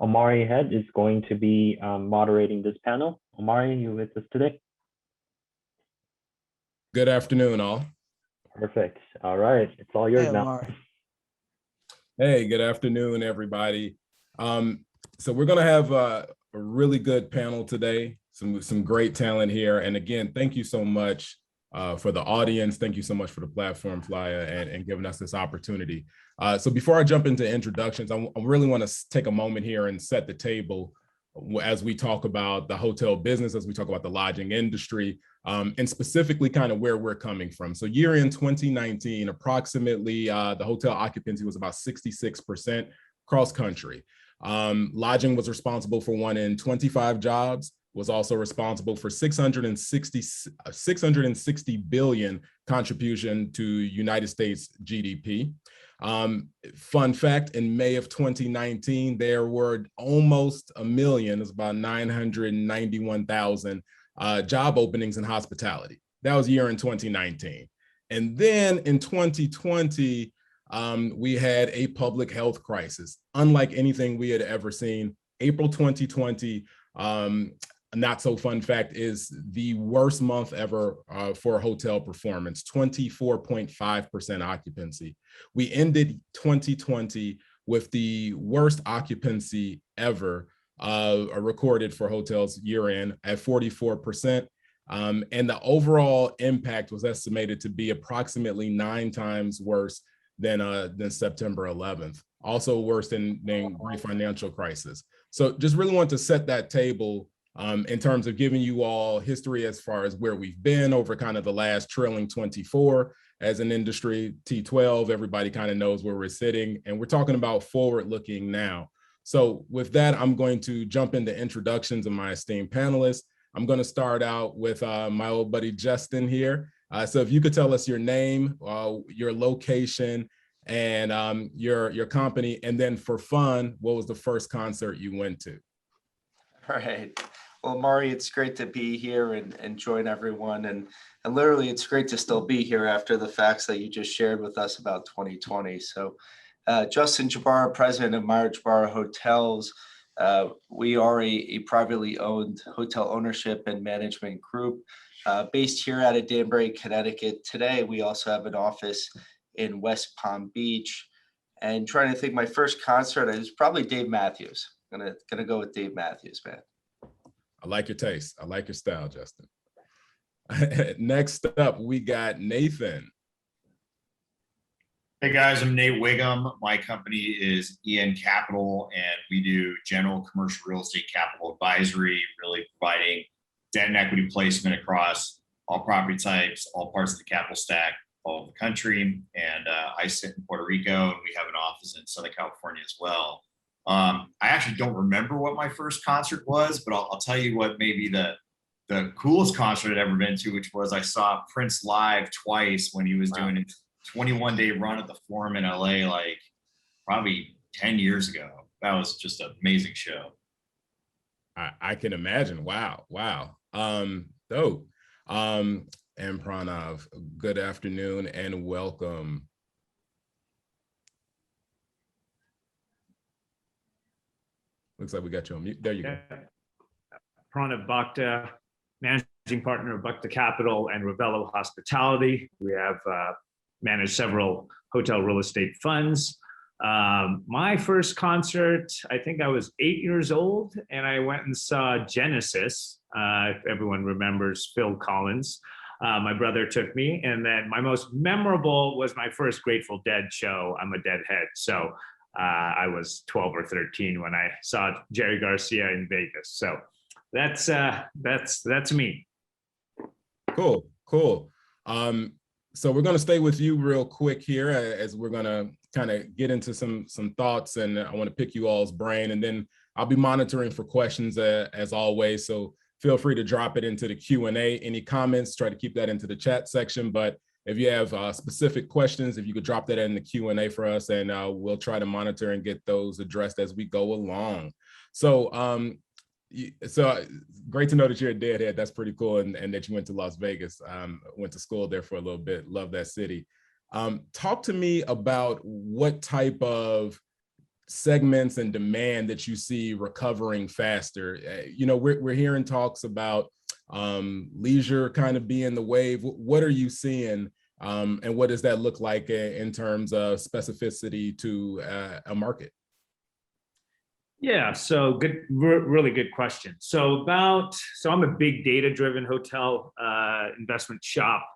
Omari Head is going to be moderating this panel. Omari, you with us today? Good afternoon, all. Perfect. All right, it's all yours now. Omari. Hey, good afternoon, everybody. So we're going to have a really good panel today, some great talent here. And again, thank you so much for the audience. Thank you so much for the platform, Flyer, and giving us this opportunity. So before I jump into introductions, I really want to take a moment here and set the table as we talk about the hotel business, as we talk about the lodging industry, and specifically kind of where we're coming from. So year in 2019, approximately the hotel occupancy was about 66% cross country. Lodging was responsible for 1 in 25 jobs, was also responsible for 660 billion contribution to United States GDP. Fun fact, in May of 2019, there were almost a million, it's about 991,000 job openings in hospitality. That was year in 2019. And then in 2020, we had a public health crisis, unlike anything we had ever seen. April 2020, not so fun fact, is the worst month ever for hotel performance, 24.5% occupancy. We ended 2020 with the worst occupancy ever recorded for hotels year end at 44%. And the overall impact was estimated to be approximately 9 times worse than September 11th, also worse than great financial crisis. So just really want to set that table in terms of giving you all history as far as where we've been over kind of the last trailing 24 as an industry, T12, everybody kind of knows where we're sitting, and we're talking about forward looking now. So with that, I'm going to jump into introductions of my esteemed panelists. I'm going to start out with my old buddy Justin here. So if you could tell us your name, your location, and your company, and then for fun, what was the first concert you went to? All right. Well, Mari, it's great to be here and join everyone. And literally, it's great to still be here after the facts that you just shared with us about 2020. So Justin Jabara, president of Meyer Jabara Hotels. We are a privately owned hotel ownership and management group based here out of Danbury, Connecticut. Today, we also have an office in West Palm Beach. And trying to think, my first concert is probably Dave Matthews. Gonna go with Dave Matthews, man. I like your taste. I like your style, Justin. Next up, we got Nathan. Hey guys, I'm Nate Whigham. My company is EN Capital, and we do general commercial real estate capital advisory, really providing debt and equity placement across all property types, all parts of the capital stack, all over the country. And I sit in Puerto Rico, and we have an office in Southern California as well. I actually don't remember what my first concert was, but I'll tell you what maybe the coolest concert I'd ever been to, which was I saw Prince live twice when he was doing a 21-day run at the Forum in LA, like probably 10 years ago. That was just an amazing show. I can imagine. Wow. Dope. And Pranav, good afternoon and welcome. Looks like we got you on mute. There you go. Pranav Bhakta, managing partner of Bhakta Capital and Revelo Hospitality. We have managed several hotel real estate funds. My first concert, I think I was 8 years old, and I went and saw Genesis, if everyone remembers Phil Collins. My brother took me, and then my most memorable was my first Grateful Dead show. I'm a Deadhead, so I was 12 or 13 when I saw Jerry Garcia in Vegas. So that's me. Cool. So we're going to stay with you real quick here as we're going to kind of get into some thoughts, and I want to pick you all's brain, and then I'll be monitoring for questions as always. So feel free to drop it into the Q&A. Any comments, try to keep that into the chat section. But if you have specific questions, if you could drop that in the Q&A for us, and we'll try to monitor and get those addressed as we go along. So great to know that you're a Deadhead. That's pretty cool, and that you went to Las Vegas. Went to school there for a little bit. Love that city. Talk to me about what type of segments and demand that you see recovering faster? You know, we're hearing talks about leisure kind of being the wave. What are you seeing, and what does that look like in terms of specificity to a market? Yeah, so good, really good question. So I'm a big data-driven hotel investment shop,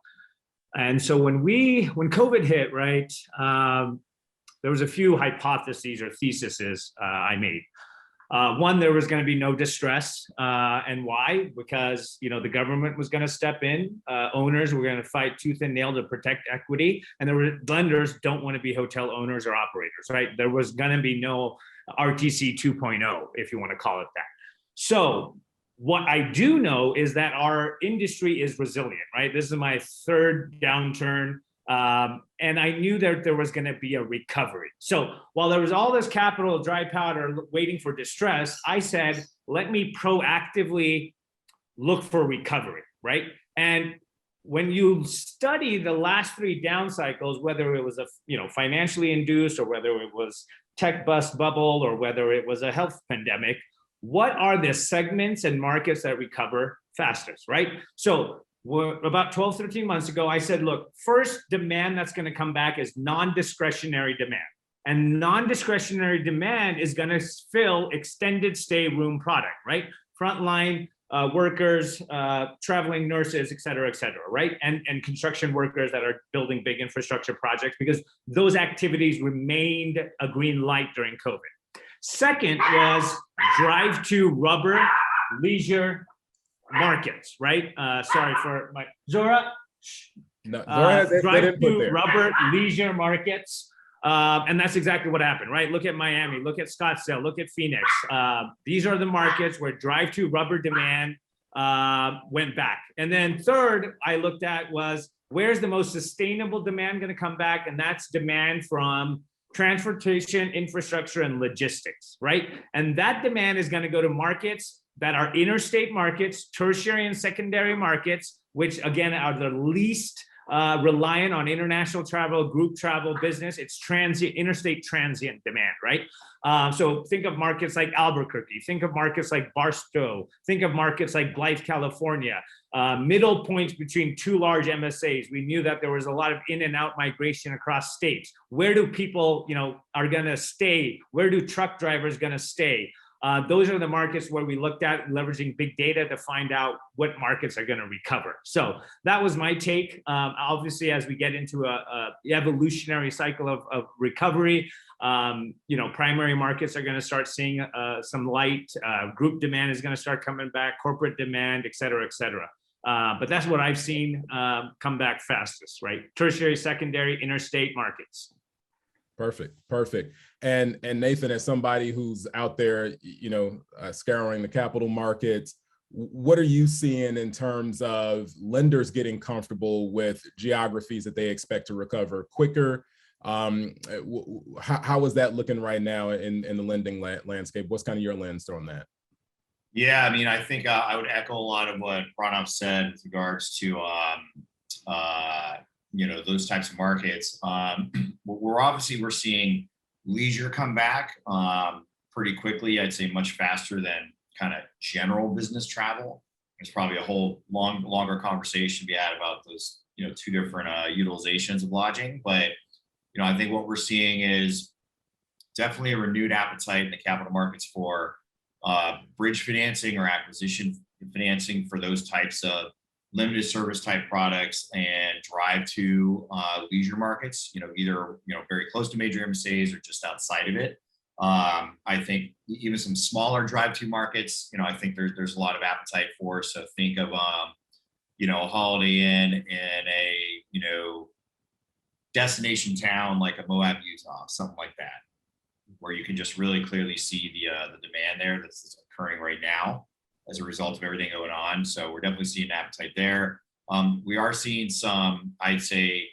and so when COVID hit, right, there was a few hypotheses or theses I made. One, there was going to be no distress, and why? Because the government was going to step in, owners were going to fight tooth and nail to protect equity, and lenders don't want to be hotel owners or operators, right? There was going to be no RTC 2.0, if you want to call it that. So what I do know is that our industry is resilient, right? This is my third downturn. And I knew that there was going to be a recovery. So while there was all this capital, dry powder waiting for distress, I said, let me proactively look for recovery, right? And when you study the last three down cycles, whether it was financially induced, or whether it was tech bust bubble, or whether it was a health pandemic, what are the segments and markets that recover fastest, right? So about 12, 13 months ago, I said, look, first demand that's going to come back is non-discretionary demand. And non-discretionary demand is going to fill extended stay room product, right? Frontline workers, traveling nurses, et cetera, right? And construction workers that are building big infrastructure projects, because those activities remained a green light during COVID. Second was drive to rubber leisure markets, right? Sorry for my Zora. No, drive to rubber leisure markets. And that's exactly what happened, right? Look at Miami, look at Scottsdale, look at Phoenix. These are the markets where drive to rubber demand went back. And then third, I looked at was, where's the most sustainable demand going to come back? And that's demand from transportation, infrastructure, and logistics, right? And that demand is going to go to markets that are interstate markets, tertiary and secondary markets, which again are the least reliant on international travel, group travel, business. It's interstate transient demand, right? So think of markets like Albuquerque, think of markets like Barstow, think of markets like Blythe, California, middle points between two large MSAs. We knew that there was a lot of in and out migration across states. Where do people, are gonna stay? Where do truck drivers gonna stay? Those are the markets where we looked at leveraging big data to find out what markets are going to recover. So that was my take. Obviously, as we get into a evolutionary cycle of recovery, primary markets are going to start seeing some light. Group demand is going to start coming back, corporate demand, et cetera, et cetera. But that's what I've seen come back fastest, right? Tertiary, secondary, interstate markets. Perfect. And Nathan, as somebody who's out there, scouring the capital markets, what are you seeing in terms of lenders getting comfortable with geographies that they expect to recover quicker? How is that looking right now in the lending landscape? What's kind of your lens on that? Yeah, I mean, I think I would echo a lot of what Pranav said with regards to those types of markets. We're seeing leisure come back pretty quickly. I'd say much faster than kind of general business travel. There's probably a whole longer conversation to be had about those, two different utilizations of lodging. But, I think what we're seeing is definitely a renewed appetite in the capital markets for bridge financing or acquisition financing for those types of limited service type products and drive to leisure markets, either, very close to major MSAs or just outside of it. I think even some smaller drive to markets, I think there's a lot of appetite for. So think of, a Holiday Inn in a, destination town like a Moab, Utah, something like that, where you can just really clearly see the demand there that's occurring right now as a result of everything going on. So we're definitely seeing appetite there. We are seeing some, I'd say,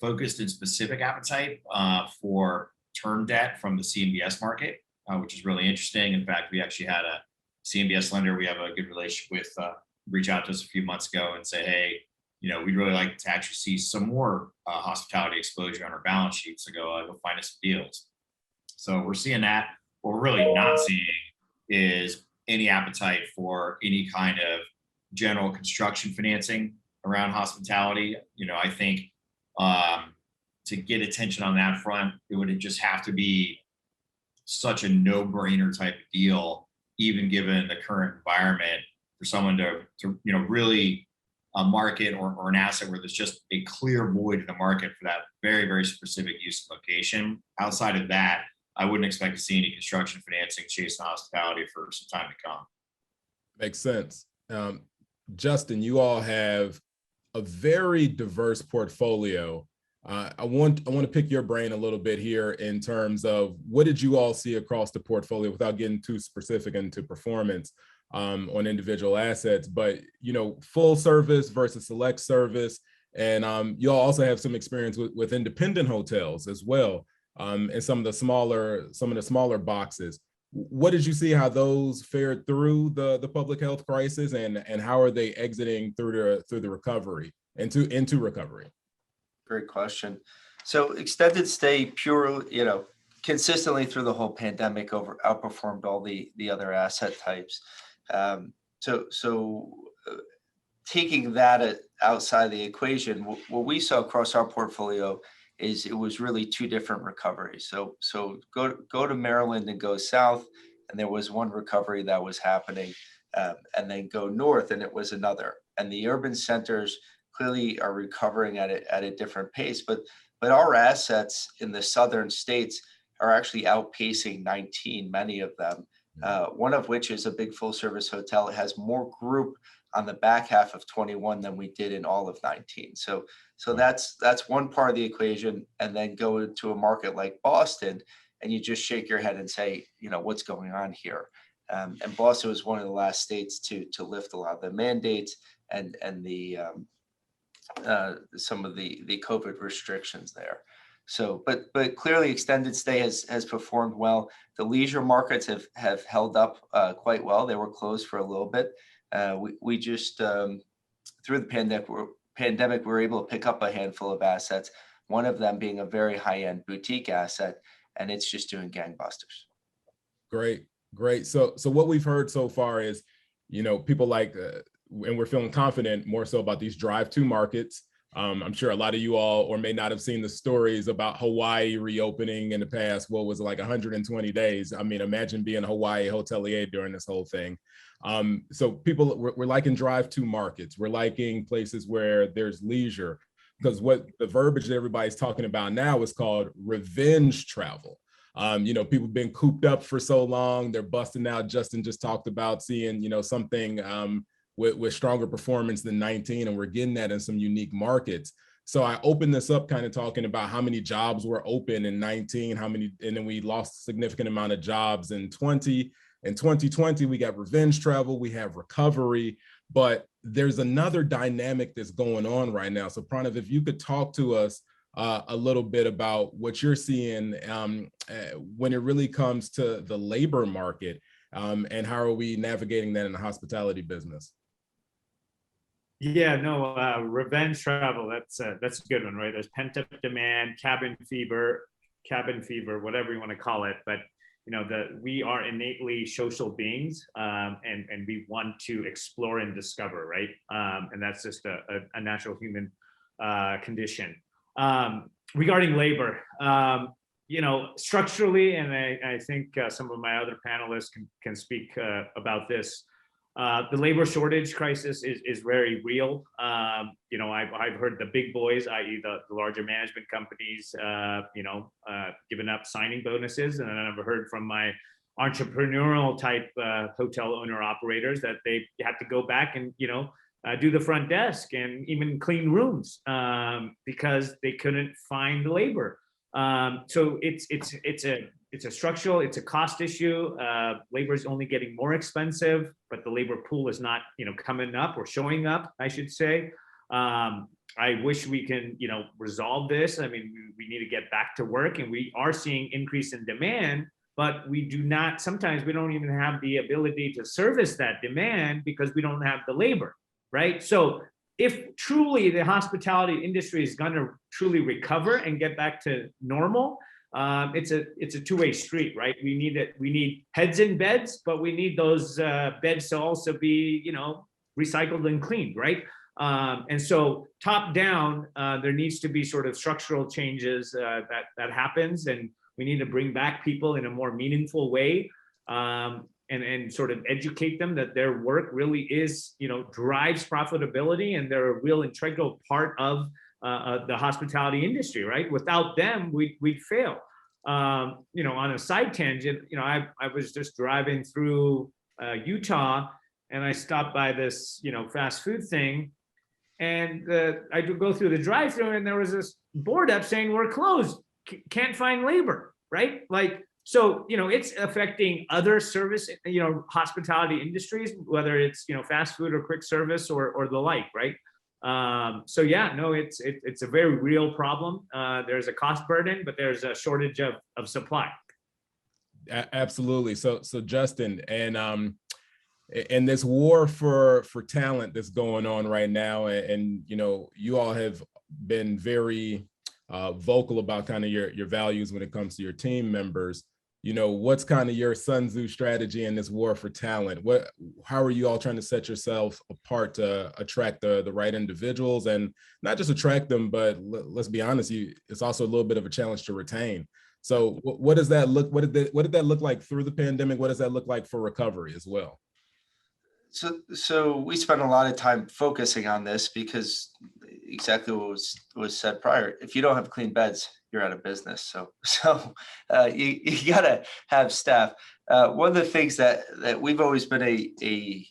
focused and specific appetite for term debt from the CMBS market, which is really interesting. In fact, we actually had a CMBS lender we have a good relationship with reach out to us a few months ago and say, hey, we'd really like to actually see some more hospitality exposure on our balance sheet. So go find us some deals. So we're seeing that. What we're really not seeing is any appetite for any kind of general construction financing around hospitality. I think to get attention on that front, it would just have to be such a no-brainer type of deal, even given the current environment, for someone to really market or an asset where there's just a clear void in the market for that very, very specific use and location. Outside of that, I wouldn't expect to see any construction financing chasing hospitality for some time to come. Makes sense. Justin, you all have a very diverse portfolio. I want to pick your brain a little bit here in terms of what did you all see across the portfolio, without getting too specific into performance on individual assets, but full service versus select service, and you all also have some experience with independent hotels as well, and some of the smaller boxes. What did you see how those fared through the public health crisis, and how are they exiting through the recovery into recovery? Great question. So extended stay consistently through the whole pandemic outperformed all the other asset types. Taking that outside the equation, what we saw across our portfolio is it was really two different recoveries. So go to Maryland and go south, and there was one recovery that was happening, and then go north, and it was another. And the urban centers clearly are recovering at a different pace, but our assets in the southern states are actually outpacing 19, many of them. One of which is a big full service hotel. It has more group on the back half of 21 than we did in all of 19. So that's one part of the equation. And then go to a market like Boston, and you just shake your head and say, what's going on here? And Boston was one of the last states to lift a lot of the mandates and the some of the COVID restrictions there. So, but clearly extended stay has performed well. The leisure markets have held up quite well. They were closed for a little bit. We just, through the pandemic, we were able to pick up a handful of assets, one of them being a very high-end boutique asset, and it's just doing gangbusters. Great. So what we've heard so far is, people like, and we're feeling confident more so about these drive-to markets. I'm sure a lot of you all or may not have seen the stories about Hawaii reopening in the past. What was it, like 120 days? I mean, imagine being a Hawaii hotelier during this whole thing. So people, we're liking drive-to markets. We're liking places where there's leisure, because what the verbiage that everybody's talking about now is called revenge travel. People have been cooped up for so long, they're busting out. Justin just talked about seeing, something with stronger performance than 19, and we're getting that in some unique markets. So I opened this up kind of talking about how many jobs were open in 19, and then we lost a significant amount of jobs in 20. In 2020, we got revenge travel, we have recovery, but there's another dynamic that's going on right now. So Pranav, if you could talk to us a little bit about what you're seeing when it really comes to the labor market, and how are we navigating that in the hospitality business? Yeah, no, revenge travel, that's a good one, right? There's pent-up demand, cabin fever, whatever you want to call it. But we are innately social beings, and we want to explore and discover, right? And that's just a natural human condition. Regarding labor, structurally, and I think some of my other panelists can speak about this. The labor shortage crisis is very real. I've heard the big boys, i.e. the larger management companies, giving up signing bonuses. And then I've heard from my entrepreneurial type hotel owner operators that they had to go back and, do the front desk and even clean rooms because they couldn't find the labor. So it's a structural, it's a cost issue. Labor is only getting more expensive, but the labor pool is not, coming up or showing up, I should say. I wish we can, resolve this. I mean, we need to get back to work, and we are seeing increase in demand, but sometimes we don't even have the ability to service that demand because we don't have the labor, right? So if truly the hospitality industry is going to truly recover and get back to normal, it's a two-way street, right? We need heads in beds, but we need those beds to also be, recycled and cleaned, right? And so top down, there needs to be sort of structural changes that happens, and we need to bring back people in a more meaningful way, and sort of educate them that their work really is, drives profitability, and they're a real integral part of the hospitality industry, right? Without them, we'd fail. On a side tangent, I was just driving through Utah, and I stopped by this, fast food thing, and I would go through the drive-thru, and there was this board up saying we're closed, can't find labor, right? Like, so, it's affecting other service, hospitality industries, whether it's, fast food or quick service or the like, right? So yeah, no, it's a very real problem. There's a cost burden, but there's a shortage of supply. Absolutely. So Justin, and this war for talent that's going on right now, and you all have been very vocal about kind of your values when it comes to your team members. What's kind of your Sun Tzu strategy in this war for talent? How are you all trying to set yourself apart to attract the right individuals, and not just attract them, but let's be honest, it's also a little bit of a challenge to retain. So what does that look? What did that look like through the pandemic? What does that look like for recovery as well? So we spent a lot of time focusing on this because exactly what was said prior. If you don't have clean beds, you're out of business. So you gotta have staff. One of the things that we've always been a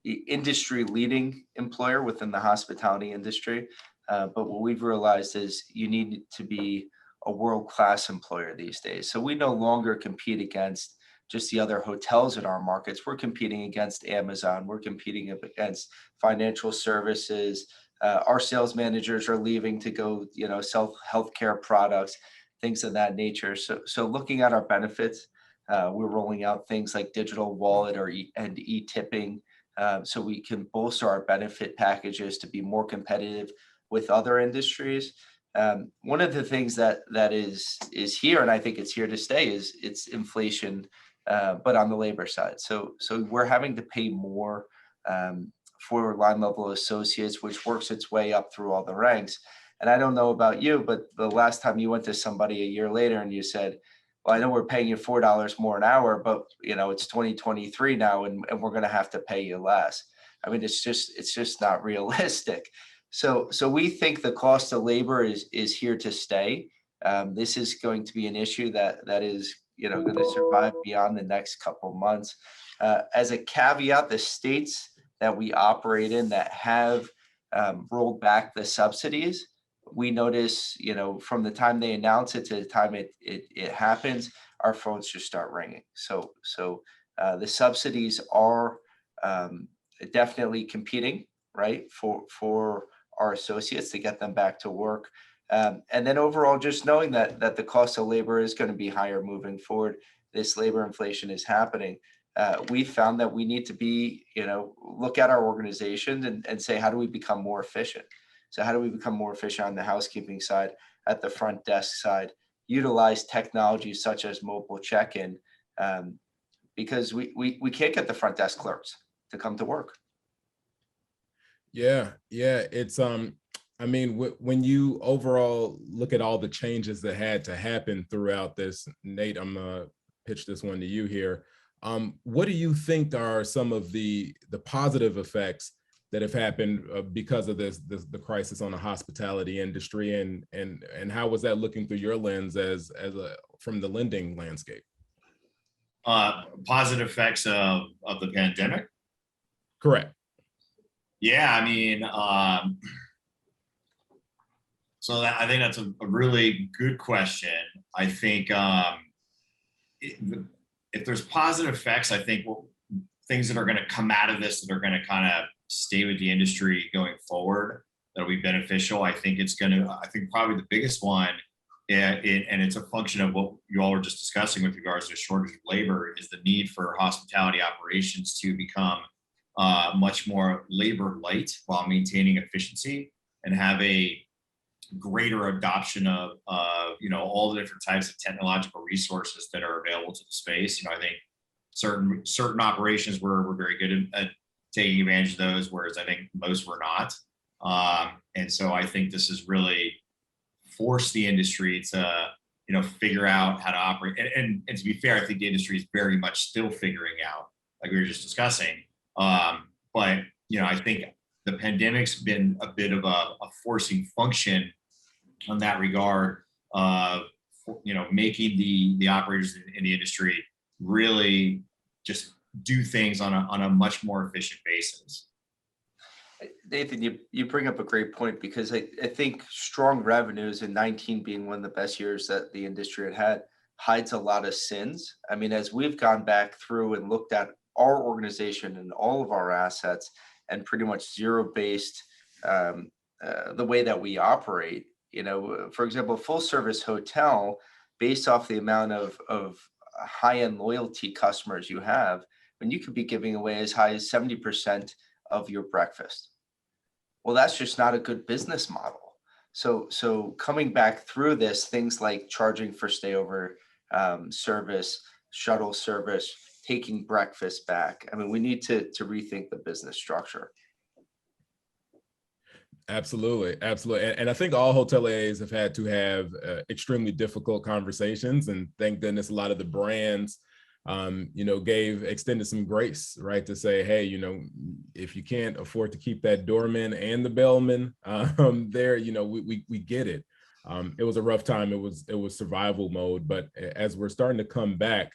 industry leading employer within the hospitality industry, but what we've realized is you need to be a world-class employer these days. So we no longer compete against just the other hotels in our markets. We're competing against Amazon. We're competing against financial services. Our sales managers are leaving to go, sell healthcare products, things of that nature. So looking at our benefits, we're rolling out things like digital wallet and e-tipping, so we can bolster our benefit packages to be more competitive with other industries. One of the things that is here, and I think it's here to stay, is it's inflation, but on the labor side. So we're having to pay more for line level associates, which works its way up through all the ranks. And I don't know about you, but the last time you went to somebody a year later and you said, well, I know we're paying you $4 more an hour, but it's 2023 now, and we're going to have to pay you less. I mean, it's just not realistic. So we think the cost of labor is here to stay. This is going to be an issue that is going to survive beyond the next couple months. As a caveat, the states that we operate in that have rolled back the subsidies, we notice, from the time they announce it to the time it happens, our phones just start ringing. So the subsidies are definitely competing, right, for our associates to get them back to work. And then overall, just knowing that the cost of labor is going to be higher moving forward. This labor inflation is happening. We found that we need to be, look at our organization and say, how do we become more efficient? So how do we become more efficient on the housekeeping side, at the front desk side, utilize technology such as mobile check-in, because we can't get the front desk clerks to come to work. Yeah. It's, I mean, when you overall look at all the changes that had to happen throughout this, Nate, I'm gonna pitch this one to you here. What do you think are some of the positive effects that have happened because of the crisis on the hospitality industry, and how was that looking through your lens from the lending landscape? Positive effects of the pandemic? Correct. Yeah, I mean, so I think that's a really good question. I think if there's positive effects, I think things that are going to come out of this that are going to kind of stay with the industry going forward, that'll be beneficial. I think probably the biggest one, and it's a function of what you all were just discussing with regards to shortage of labor, is the need for hospitality operations to become much more labor light while maintaining efficiency, and have a greater adoption of all the different types of technological resources that are available to the space. I think certain operations were very good at taking advantage of those, whereas I think most were not. And so I think this has really forced the industry to figure out how to operate. And to be fair, I think the industry is very much still figuring out, like we were just discussing. But I think the pandemic's been a bit of a forcing function on that regard of making the operators in the industry really just do things on a much more efficient basis. Nathan, you bring up a great point, because I think strong revenues in 19 being one of the best years that the industry had hides a lot of sins. I mean, as we've gone back through and looked at our organization and all of our assets and pretty much zero-based the way that we operate, for example, a full service hotel, based off the amount of high-end loyalty customers you have, when you could be giving away as high as 70% of your breakfast. Well, that's just not a good business model. So coming back through this, things like charging for stayover service, shuttle service, taking breakfast back. I mean, we need to rethink the business structure. Absolutely. And I think all hoteliers have had to have extremely difficult conversations, and thank goodness a lot of the brands extended some grace, right? To say, hey, if you can't afford to keep that doorman and the bellman there, we get it. It was a rough time. It was survival mode. But as we're starting to come back,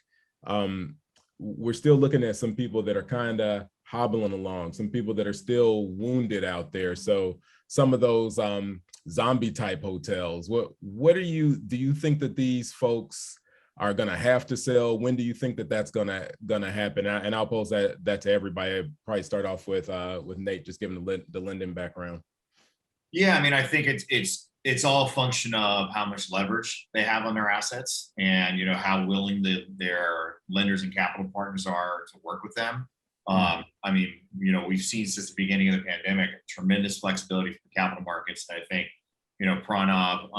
we're still looking at some people that are kind of hobbling along, some people that are still wounded out there. So some of those zombie type hotels, do you think that these folks are going to have to sell? When do you think that that's going to happen? And I'll pose that to everybody. I'll probably start off with Nate, just giving the lending background. Yeah, I mean, I think it's all a function of how much leverage they have on their assets, and how willing their lenders and capital partners are to work with them. I mean, we've seen since the beginning of the pandemic tremendous flexibility from the capital markets. And I think Pranav,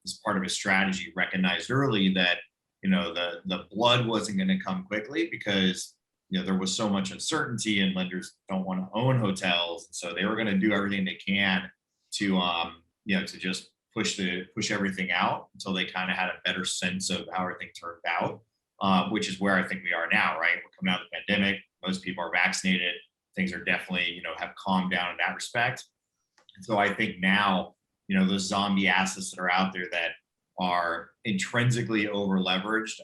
as part of his strategy, recognized early that the blood wasn't going to come quickly, because there was so much uncertainty and lenders don't want to own hotels. So they were going to do everything they can to to just push everything out until they kind of had a better sense of how everything turned out, which is where I think we are now, right? We're coming out of the pandemic. Most people are vaccinated. Things are definitely, have calmed down in that respect. And so I think now, those zombie assets that are out there that are intrinsically over leveraged,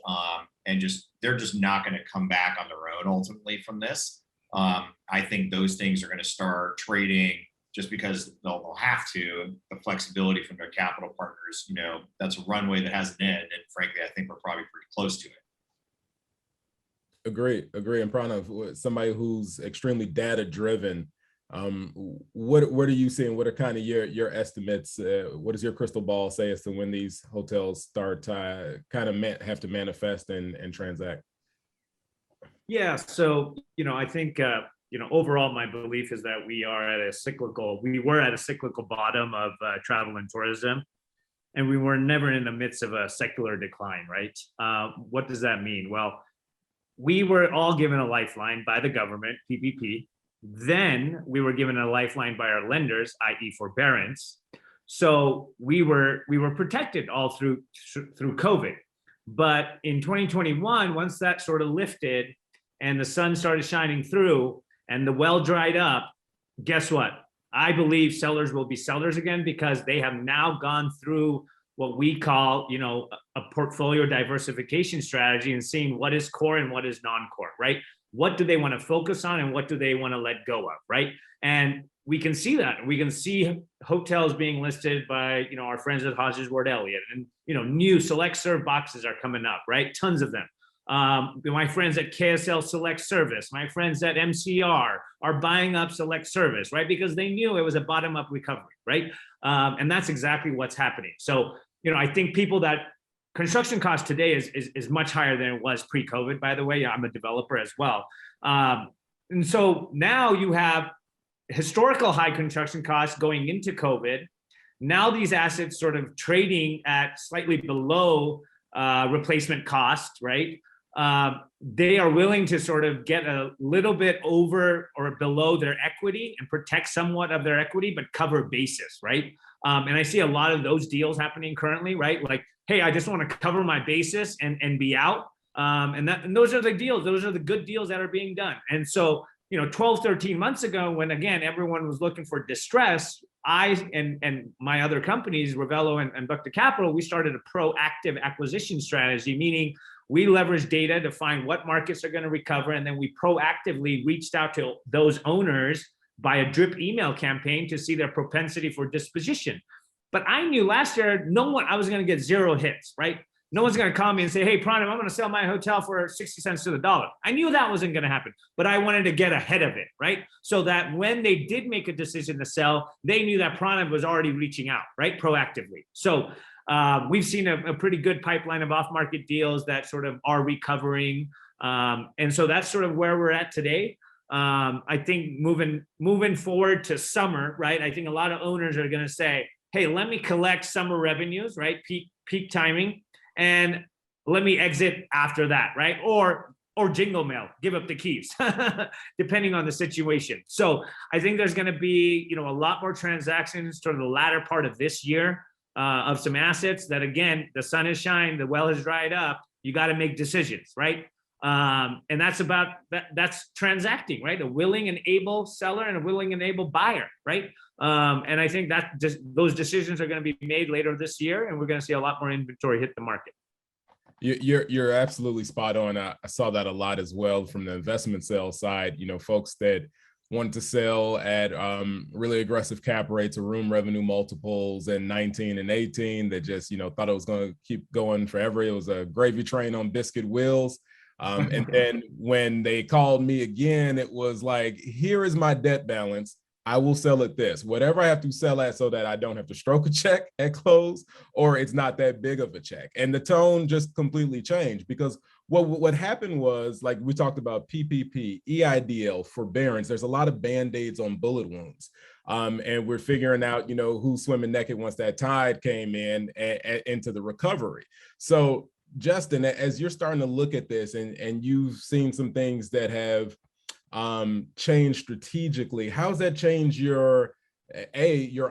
and they're just not going to come back on their own ultimately from this. I think those things are going to start trading just because they'll have to. The flexibility from their capital partners, that's a runway that has an end. And frankly, I think we're probably pretty close to it. Agree. And Pranav, somebody who's extremely data driven, what are you seeing? What are kind of your estimates? What does your crystal ball say as to when these hotels start to kind of have to manifest and transact? Yeah, so I think overall my belief is that we were at a cyclical bottom of travel and tourism, and we were never in the midst of a secular decline, right? What does that mean? Well, we were all given a lifeline by the government, PPP. Then we were given a lifeline by our lenders, i.e. forbearance. So we were protected all through COVID. But in 2021, once that sort of lifted and the sun started shining through and the well dried up, guess what? I believe sellers will be sellers again, because they have now gone through what we call, a portfolio diversification strategy, and seeing what is core and what is non-core, right? What do they want to focus on and what do they want to let go of, right? And we can see that. We can see hotels being listed by, our friends at Hodges Ward Elliott, and, new select serve boxes are coming up, right? Tons of them. My friends at KSL Select Service, my friends at MCR are buying up Select Service, right? Because they knew it was a bottom-up recovery, right? And that's exactly what's happening. So, I think construction cost today is much higher than it was pre-COVID, by the way. I'm a developer as well. And so now you have historical high construction costs going into COVID. Now these assets sort of trading at slightly below replacement cost, right? They are willing to sort of get a little bit over or below their equity and protect somewhat of their equity, but cover basis, right? And I see a lot of those deals happening currently, right? Like, hey, I just want to cover my basis and be out. And those are the deals. Those are the good deals that are being done. And so, 12, 13 months ago, when again, everyone was looking for distress, I and my other companies, Revelo and Bhakta Capital, we started a proactive acquisition strategy, meaning we leverage data to find what markets are going to recover. And then we proactively reached out to those owners by a drip email campaign to see their propensity for disposition. But I knew last year, I was going to get 0 hits, right? No one's going to call me and say, hey, Pranav, I'm going to sell my hotel for 60 cents to the dollar. I knew that wasn't going to happen, but I wanted to get ahead of it, right? So that when they did make a decision to sell, they knew that Pranav was already reaching out, right? Proactively. So we've seen a pretty good pipeline of off-market deals that sort of are recovering. And so that's sort of where we're at today. I think moving forward to summer, right? I think a lot of owners are going to say, hey, let me collect summer revenues, right? Peak timing. And let me exit after that, right? Or jingle mail, give up the keys, depending on the situation. So I think there's going to be, a lot more transactions toward the latter part of this year of some assets that, again, the sun has shined, the well has dried up. You got to make decisions, right? And that's about that. That's transacting, right? A willing and able seller and a willing and able buyer, right? And I think that those decisions are going to be made later this year, and we're going to see a lot more inventory hit the market. You're absolutely spot on. I saw that a lot as well from the investment sales side. Folks that wanted to sell at really aggressive cap rates or room revenue multiples in 19 and 18 that just thought it was going to keep going forever. It was a gravy train on biscuit wheels. And then when they called me again, it was like, here is my debt balance. I will sell at this, whatever I have to sell at, so that I don't have to stroke a check at close, or it's not that big of a check. And the tone just completely changed, because what happened was, like we talked about PPP, EIDL, forbearance, there's a lot of Band-Aids on bullet wounds. And we're figuring out, who's swimming naked once that tide came in into the recovery. So Justin, as you're starting to look at this and you've seen some things that have changed strategically, how's that changed your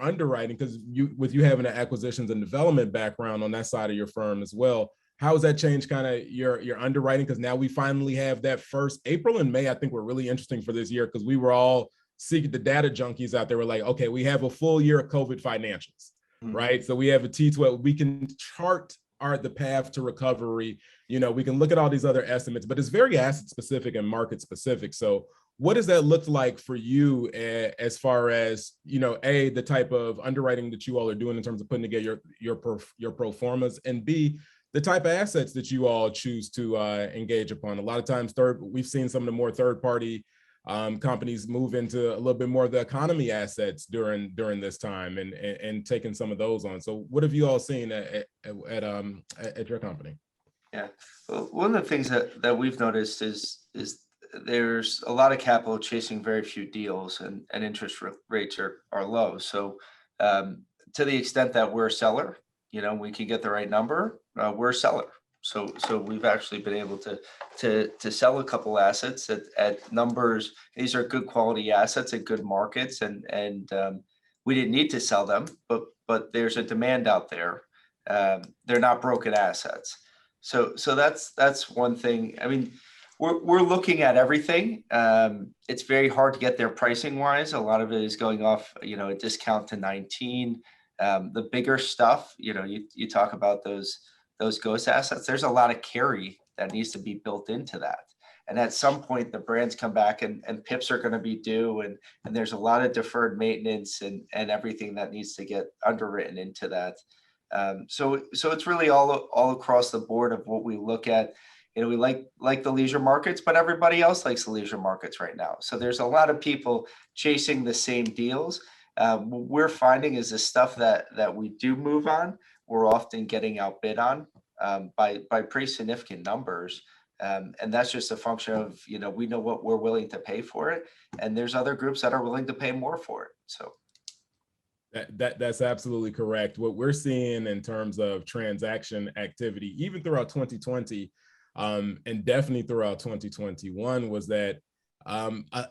underwriting? Because you having an acquisitions and development background on that side of your firm as well, how has that changed kind of your underwriting? Because now we finally have that first April and May, I think, were really interesting for this year, because we were all seeking, the data junkies out there were like, okay, we have a full year of COVID financials, right? So we have a T12, we can chart the path to recovery. We can look at all these other estimates, but it's very asset specific and market specific. So what does that look like for you as far as, the type of underwriting that you all are doing in terms of putting together your pro formas, and B, the type of assets that you all choose to engage upon? A lot of times we've seen some of the more third party companies move into a little bit more of the economy assets during this time and taking some of those on. So what have you all seen at your company? Yeah, well, one of the things that we've noticed is there's a lot of capital chasing very few deals, and interest rates are low. So to the extent that we're a seller, we can get the right number, we're a seller. So we've actually been able to sell a couple assets at numbers. These are good quality assets at good markets, and we didn't need to sell them, but there's a demand out there. They're not broken assets. So that's one thing. I mean, we're looking at everything. It's very hard to get there pricing wise. A lot of it is going off, a discount to 19. The bigger stuff, you talk about those ghost assets. There's a lot of carry that needs to be built into that. And at some point, the brands come back and PIPs are going to be due, and there's a lot of deferred maintenance and everything that needs to get underwritten into that. So it's really all across the board of what we look at. We like the leisure markets, but everybody else likes the leisure markets right now. So there's a lot of people chasing the same deals. What we're finding is the stuff that we do move on, we're often getting outbid on by pretty significant numbers. And that's just a function of, we know what we're willing to pay for it. And there's other groups that are willing to pay more for it. So. That's absolutely correct. What we're seeing in terms of transaction activity, even throughout 2020, and definitely throughout 2021, was that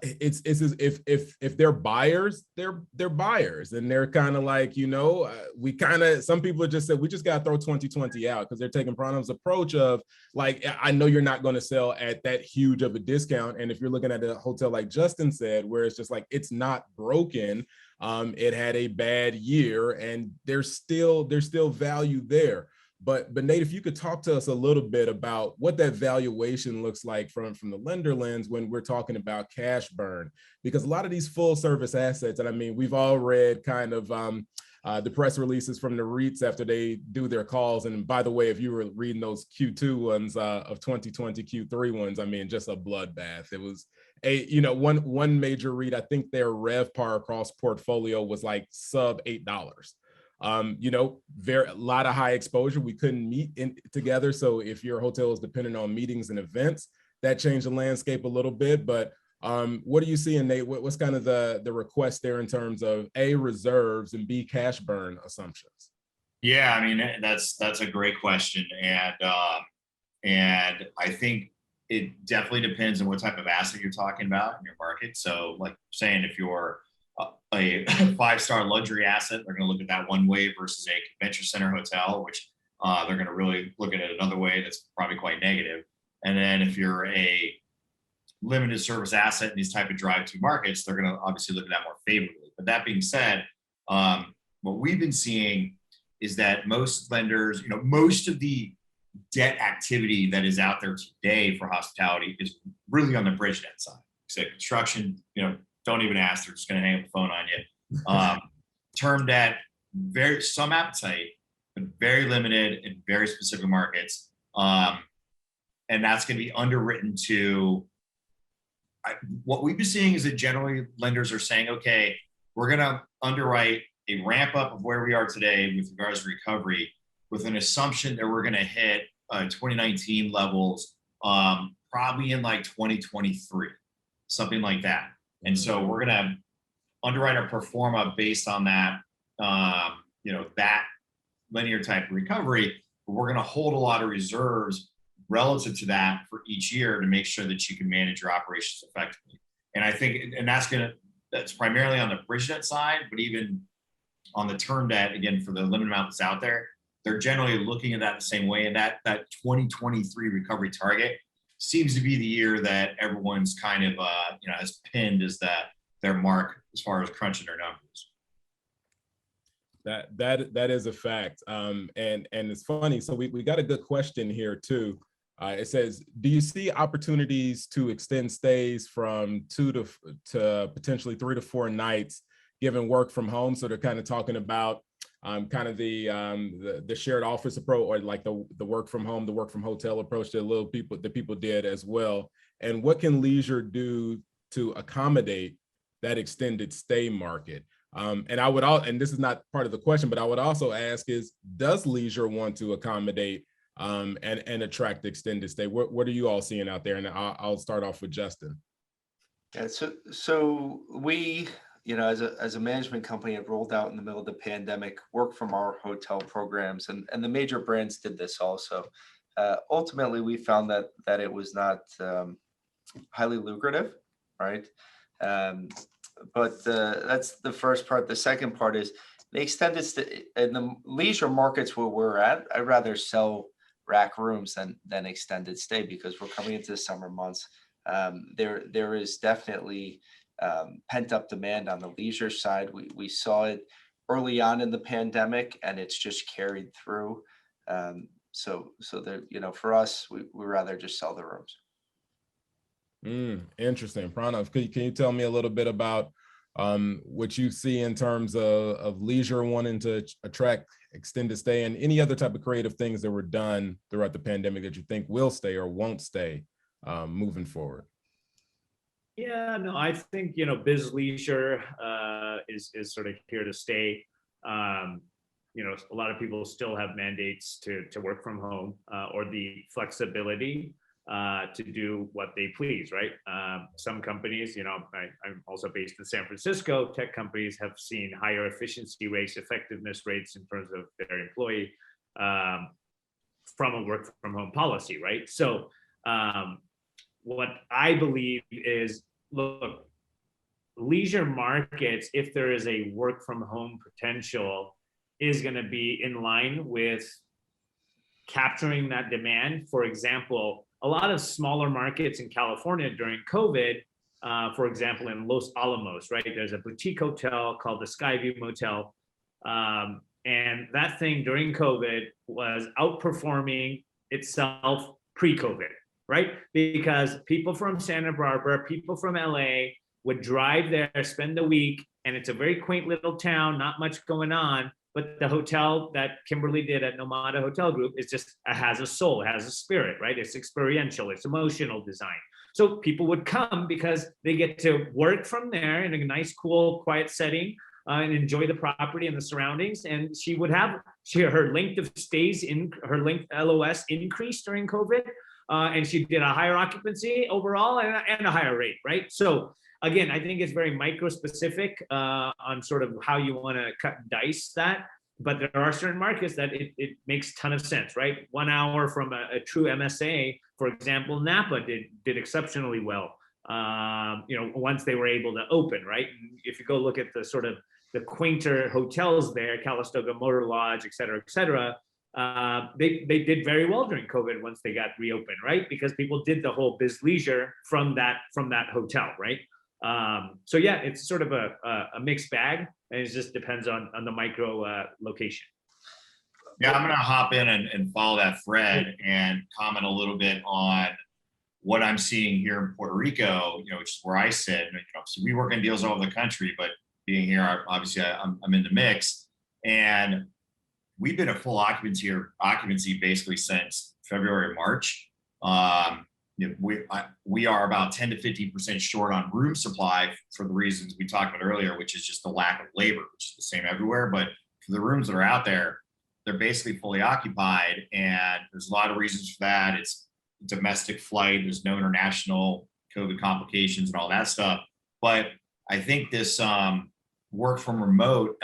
it's as if they're buyers, they're buyers, and they're kind of like, we kind of, some people just said we just got to throw 2020 out because they're taking Pranav's approach of like, I know you're not going to sell at that huge of a discount, and if you're looking at a hotel like Justin said, where it's just like it's not broken. It had a bad year, and there's still value there. But Nate, if you could talk to us a little bit about what that valuation looks like from the lender lens when we're talking about cash burn, because a lot of these full service assets, and I mean, we've all read kind of the press releases from the REITs after they do their calls. And by the way, if you were reading those Q2 ones of 2020, Q3 ones, I mean, just a bloodbath. It was one major REIT, I think their RevPAR across portfolio was like sub $8. A lot of high exposure. We couldn't meet together. So if your hotel is dependent on meetings and events, that changed the landscape a little bit. But what are you seeing, Nate? What's kind of the request there in terms of A, reserves, and B, cash burn assumptions? Yeah, I mean, that's a great question. And I think it definitely depends on what type of asset you're talking about in your market. So like saying, if you're a 5-star luxury asset, they're going to look at that one way versus a convention center hotel, which they're going to really look at it another way. That's probably quite negative. And then if you're a limited service asset in these type of drive-to markets, they're going to obviously look at that more favorably. But that being said, what we've been seeing is that most lenders, most of the debt activity that is out there today for hospitality is really on the bridge debt side. So construction, don't even ask, they're just going to hang up the phone on you. Term debt, some appetite, but very limited in very specific markets. And that's going to be underwritten to, what we've been seeing is that generally lenders are saying, okay, we're going to underwrite a ramp up of where we are today with regards to recovery with an assumption that we're going to hit 2019 levels probably in like 2023, something like that. And so we're going to underwrite our pro forma based on that, that linear type of recovery. But we're going to hold a lot of reserves relative to that for each year to make sure that you can manage your operations effectively. And I think, and that's primarily on the bridge debt side, but even on the term debt, again, for the limited amount that's out there, they're generally looking at that the same way. And that 2023 recovery target seems to be the year that everyone's kind of, as pinned as their mark as far as crunching their numbers. That is a fact. And it's funny. So we got a good question here too. It says, do you see opportunities to extend stays from 2 to potentially 3 to 4 nights given work from home? So they're kind of talking about kind of the shared office approach, or like the work from home, the work from hotel approach that people did as well. And what can leisure do to accommodate that extended stay market? And this is not part of the question, but I would also ask is, does leisure want to accommodate and attract extended stay? What are you all seeing out there? And I'll start off with Justin. Yeah, so we, as a management company, have rolled out in the middle of the pandemic work from our hotel programs, and the major brands did this also. Ultimately, we found that it was not highly lucrative, right? But that's the first part. The second part is the extended stay in the leisure markets where we're at. I'd rather sell rack rooms than extended stay, because we're coming into the summer months. There is definitely pent up demand on the leisure side. We saw it early on in the pandemic, and it's just carried through. So for us, we rather just sell the rooms. Interesting. Pranav, can you tell me a little bit about what you see in terms of leisure wanting to attract extended stay, and any other type of creative things that were done throughout the pandemic that you think will stay or won't stay moving forward? Yeah, no, I think, Biz Leisure is sort of here to stay. A lot of people still have mandates to work from home or the flexibility. to do what they please, right? Some companies, I'm also based in San Francisco, tech companies have seen higher efficiency rates, effectiveness rates in terms of their employee from a work from home policy, right? So what I believe is, look, leisure markets, if there is a work from home potential, is going to be in line with capturing that demand. For example, a lot of smaller markets in California during COVID, for example, in Los Alamos, right? There's a boutique hotel called the Skyview Motel. And that thing during COVID was outperforming itself pre-COVID, right? Because people from Santa Barbara, people from LA would drive there, spend the week, and it's a very quaint little town, not much going on. But the hotel that Kimberly did at Nomada Hotel Group is just, it has a soul, it has a spirit, right? It's experiential, it's emotional design. So people would come because they get to work from there in a nice, cool, quiet setting and enjoy the property and the surroundings. And she would have, her length of stays in, her length LOS increased during COVID. And she did a higher occupancy overall and a higher rate, right? So again, I think it's very micro specific on sort of how you want to cut and dice that. But there are certain markets that it makes a ton of sense, right? 1 hour from a true MSA, for example, Napa did exceptionally well. Once they were able to open, right? And if you go look at the sort of the quainter hotels there, Calistoga Motor Lodge, et cetera, they did very well during COVID once they got reopened, right? Because people did the whole Biz Leisure from that hotel, right? So yeah, it's sort of a mixed bag, and it just depends on the micro location. Yeah, I'm going to hop in and follow that thread and comment a little bit on what I'm seeing here in Puerto Rico, which is where I sit. So we work in deals all over the country, but being here, obviously I'm in the mix, and we've been at full occupancy basically since February, March. We are about 10 to 15% short on room supply for the reasons we talked about earlier, which is just the lack of labor, which is the same everywhere. But for the rooms that are out there, they're basically fully occupied. And there's a lot of reasons for that. It's domestic flight, there's no international COVID complications and all that stuff. But I think this work from remote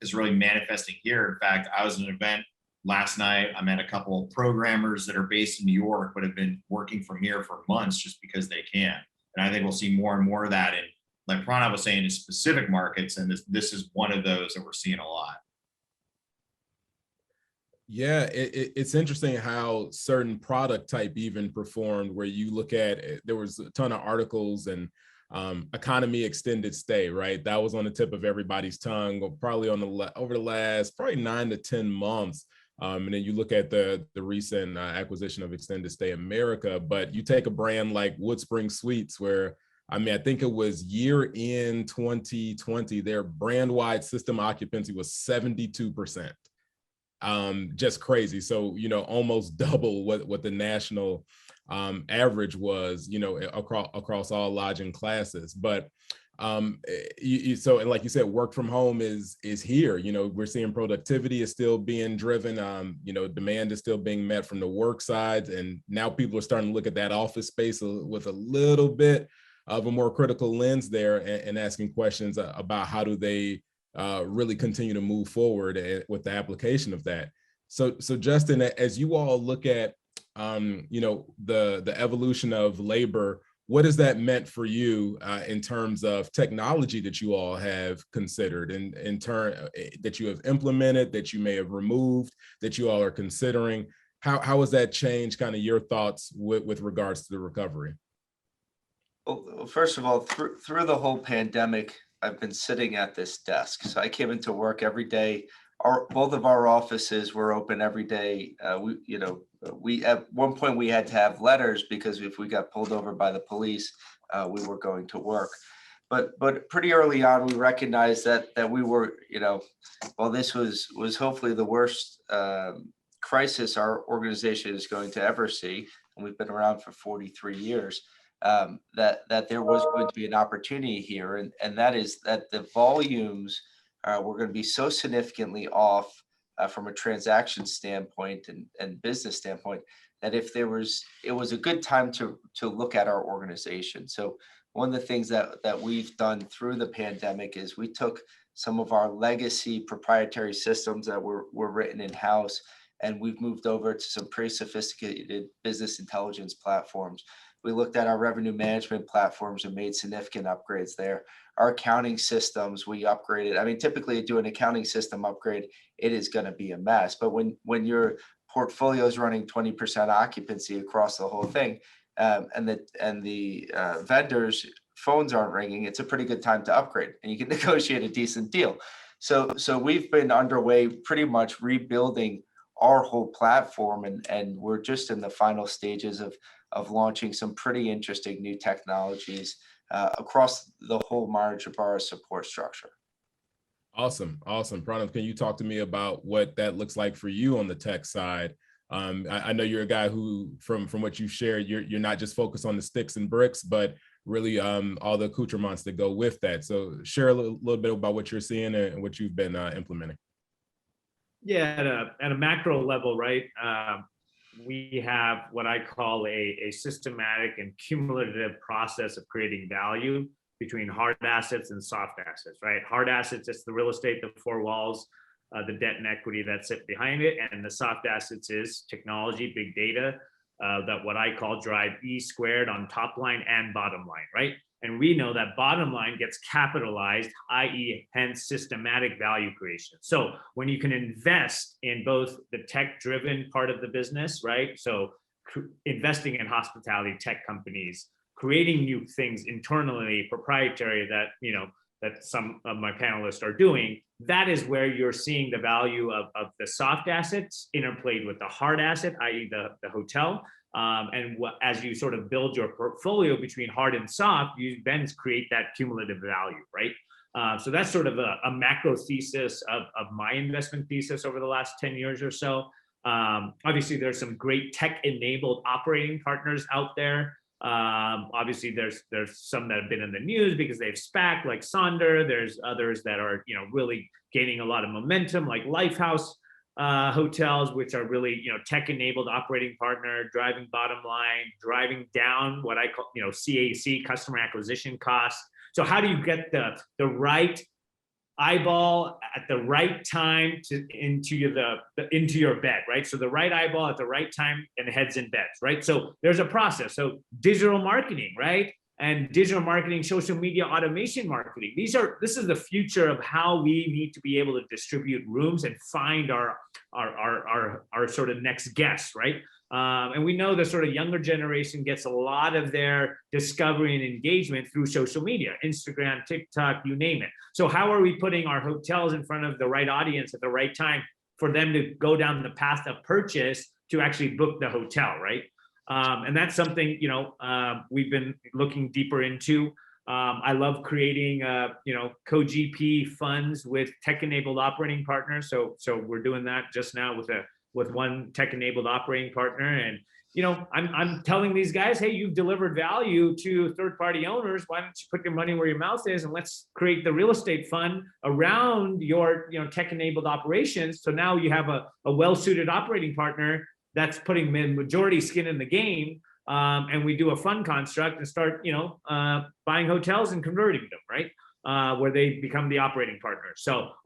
is really manifesting here. In fact, I was at an event last night. I met a couple of programmers that are based in New York, but have been working from here for months just because they can. And I think we'll see more and more of that. And like Pranav was saying, in specific markets, and this is one of those that we're seeing a lot. Yeah, it's interesting how certain product type even performed, where you look at, there was a ton of articles and economy extended stay, right? That was on the tip of everybody's tongue, probably over the last probably 9 to 10 months. And then you look at the recent acquisition of Extended Stay America, but you take a brand like Woodspring Suites, where, I think it was year in 2020, their brand-wide system occupancy was 72%. Just crazy. So, almost double what the national average was, across all lodging classes. But so, and like you said, work from home is here. We're seeing productivity is still being driven. Demand is still being met from the work side, and now people are starting to look at that office space with a little bit of a more critical lens there, and asking questions about how do they really continue to move forward with the application of that. So Justin, as you all look at the evolution of labor, what has that meant for you in terms of technology that you all have considered, and in turn that you have implemented, that you may have removed, that you all are considering? How has that changed kind of your thoughts with regards to the recovery? Well, first of all, through the whole pandemic, I've been sitting at this desk. So I came into work every day. Both of our offices were open every day. We at one point we had to have letters, because if we got pulled over by the police, we were going to work. But pretty early on, we recognized that we were, while this was hopefully the worst crisis our organization is going to ever see, and we've been around for 43 years. That there was going to be an opportunity here, and that is that the volumes were going to be so significantly off from a transaction standpoint and business standpoint, that if it was a good time to look at our organization. So one of the things that we've done through the pandemic is we took some of our legacy proprietary systems that were written in-house, and we've moved over to some pretty sophisticated business intelligence platforms. We looked at our revenue management platforms and made significant upgrades there. Our accounting systems, we upgraded. I mean, typically to do an accounting system upgrade, it is going to be a mess. But when your portfolio is running 20% occupancy across the whole thing, and the vendors' phones aren't ringing, it's a pretty good time to upgrade, and you can negotiate a decent deal. So we've been underway pretty much rebuilding our whole platform, and we're just in the final stages of launching some pretty interesting new technologies across the whole Meyer Jabara support structure. Awesome. Pranav, can you talk to me about what that looks like for you on the tech side? I know you're a guy who, from what you've shared, you're not just focused on the sticks and bricks, but really all the accoutrements that go with that. So share a little bit about what you're seeing and what you've been implementing. Yeah, at a macro level, right? We have what I call a systematic and cumulative process of creating value between hard assets and soft assets, right? Hard assets, it's the real estate, the four walls, the debt and equity that sit behind it. And the soft assets is technology, big data, that what I call drive E squared on top line and bottom line, right? And we know that bottom line gets capitalized, i.e. hence systematic value creation. So when you can invest in both the tech-driven part of the business, right? So investing in hospitality tech companies, creating new things internally, proprietary that some of my panelists are doing, that is where you're seeing the value of the soft assets interplayed with the hard asset, i.e. the hotel. As you sort of build your portfolio between hard and soft, you then create that cumulative value, right? So that's sort of a macro thesis of my investment thesis over the last 10 years or so. Obviously, there's some great tech-enabled operating partners out there. Obviously, there's some that have been in the news because they've SPAC'd, like Sonder. There's others that are really gaining a lot of momentum, like Lifehouse hotels, which are really tech-enabled operating partner, driving bottom line, driving down what I call CAC, customer acquisition costs. So how do you get the right eyeball at the right time into your bed, right? So the right eyeball at the right time and heads in beds, right? So there's a process. So digital marketing, right? And digital marketing, social media automation marketing. This is the future of how we need to be able to distribute rooms and find our sort of next guests, right? And we know the sort of younger generation gets a lot of their discovery and engagement through social media, Instagram, TikTok, you name it. So how are we putting our hotels in front of the right audience at the right time for them to go down the path of purchase to actually book the hotel, right? And that's something, we've been looking deeper into. I love creating, co-GP funds with tech-enabled operating partners. So we're doing that just now with one tech-enabled operating partner. And, I'm telling these guys, hey, you've delivered value to third-party owners. Why don't you put your money where your mouth is, and let's create the real estate fund around your, tech-enabled operations. So now you have a well-suited operating partner that's putting majority skin in the game. And we do a fund construct and start, buying hotels and converting them, right? Where they become the operating partner,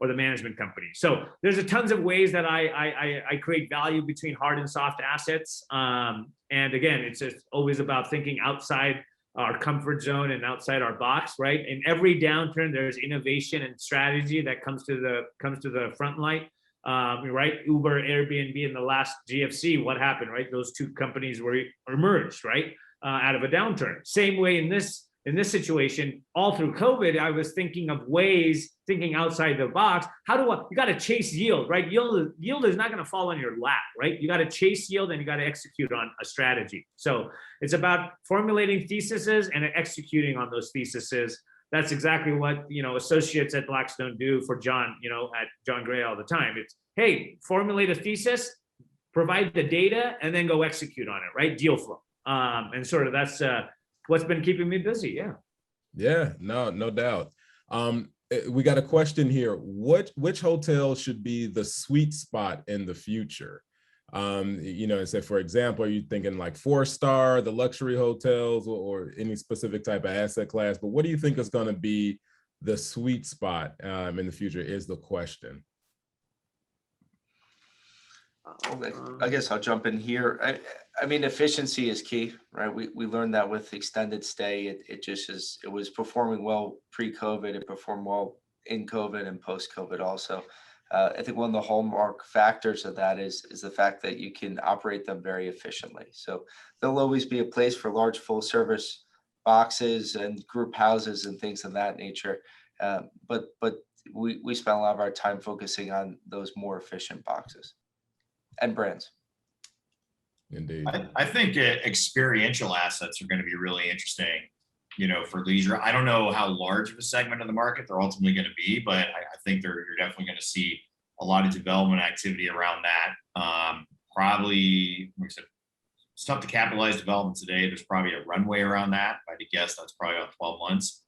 or the management company. So there's a tons of ways that I create value between hard and soft assets. And again, it's just always about thinking outside our comfort zone and outside our box, right? In every downturn, there's innovation and strategy that comes to the front light. Right? Uber, Airbnb in the last GFC, what happened, right? Those two companies were emerged, right? Out of a downturn. Same way in this situation, all through COVID, I was thinking of ways, thinking outside the box. You got to chase yield, right? Yield is not going to fall on your lap, right? You got to chase yield and you got to execute on a strategy. So it's about formulating theses and executing on those theses. That's exactly what associates at Blackstone do for John, at John Gray all the time. It's, hey, formulate a thesis, provide the data, and then go execute on it, right? Deal flow. And sort of that's what's been keeping me busy. Yeah. Yeah, no doubt. We got a question here. Which hotel should be the sweet spot in the future? You know, say for example, are you thinking like 4-star, the luxury hotels, or any specific type of asset class? But what do you think is going to be the sweet spot in the future is the question. I guess I'll jump in here. I mean, efficiency is key, right? We learned that with extended stay. It just is, it was performing well pre-COVID. It performed well in COVID and post-COVID also. I think one of the hallmark factors of that is the fact that you can operate them very efficiently. So there'll always be a place for large full service boxes and group houses and things of that nature. But we spend a lot of our time focusing on those more efficient boxes and brands. Indeed. I think experiential assets are going to be really interesting, you know, for leisure. I don't know how large of a segment of the market they're ultimately going to be, but I think you're definitely going to see a lot of development activity around that. Probably, like I said, it's tough to capitalize development today. There's probably a runway around that. I'd guess that's probably about 12 months.